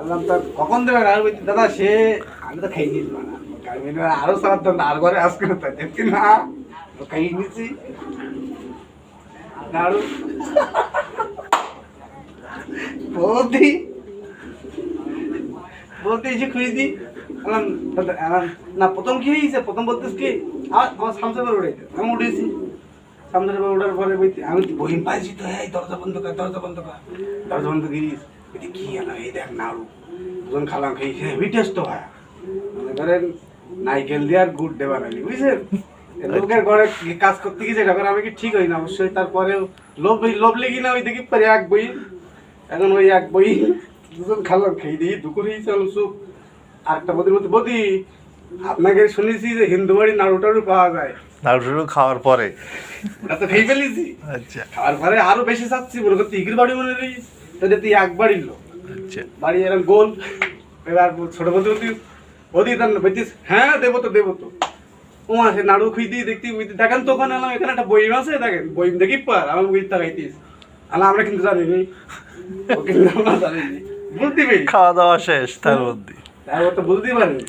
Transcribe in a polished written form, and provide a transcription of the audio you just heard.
আনলাম তো কখন দেবেন আর বলছি দাদা সে আমি তো খাই নিয়েছি না আরো সারার দণ্ড আর ঘরে আসবে না দেখছি না খাই নিয়েছি নাড়ু বৌদি বলতে এসে খুঁজে দিই না প্রথম কি হয়েছে প্রথম বলতেস কি আমার সামসাবার উঠেছে আমি উঠেছি সামনের ওঠার পরে আমি বই পাইছি তো এই দরজা বন্ধ কর দরজা বন্ধ কর দরজা বন্ধ করিস কি এলো এই দেখ নাড়ু দুজন খালাম খেয়েছি হেভি টেস্ট হয় মনে করেন নাইকেল দিয়ে আর গুড় দেওয়া নালি বুঝছেন লোকের ঘরে কাজ করতে গিয়েছে এখন আমি কি ঠিক হই না অবশ্যই তারপরেও লোভ লেগে না ওই দেখি পরে এক বই এখন ওই এক বই দুজন খালাম খেয়ে দিই দুপুরেই চলো সুপ আরেকটা বদির মধ্যে বদি আপনাকে শুনেছি যে হিন্দু বাড়ি নাড়ু টাড়ু পাওয়া যায় নাড়ু খাওয়ার পরে ওটা তো খেয়ে ফেলেছি আচ্ছা খাওয়ার পরে আরো বেশি চাচ্ছি মনে করতে ইগির বাড়ি মনে রয়েছে তাহলে তুই এক বাড়ির লোক আচ্ছা বাড়ি এরকম গোল এবার ছোট বন্ধু বদি তার বলছিস হ্যাঁ দেবো তো ও সে নাড়ু খুঁই দিয়ে দেখতে দেখেন তো ওখানে এলাম এখানে একটা বইম আছে দেখেন বইম দেখি পার আমার বই তাকাইতিস আমরা কিন্তু জানিনি ও কিন্তু আমরা জানিনি বলতে পারি খাওয়া দাওয়া শেষ তার মধ্যে ও তো বলতে পারিনি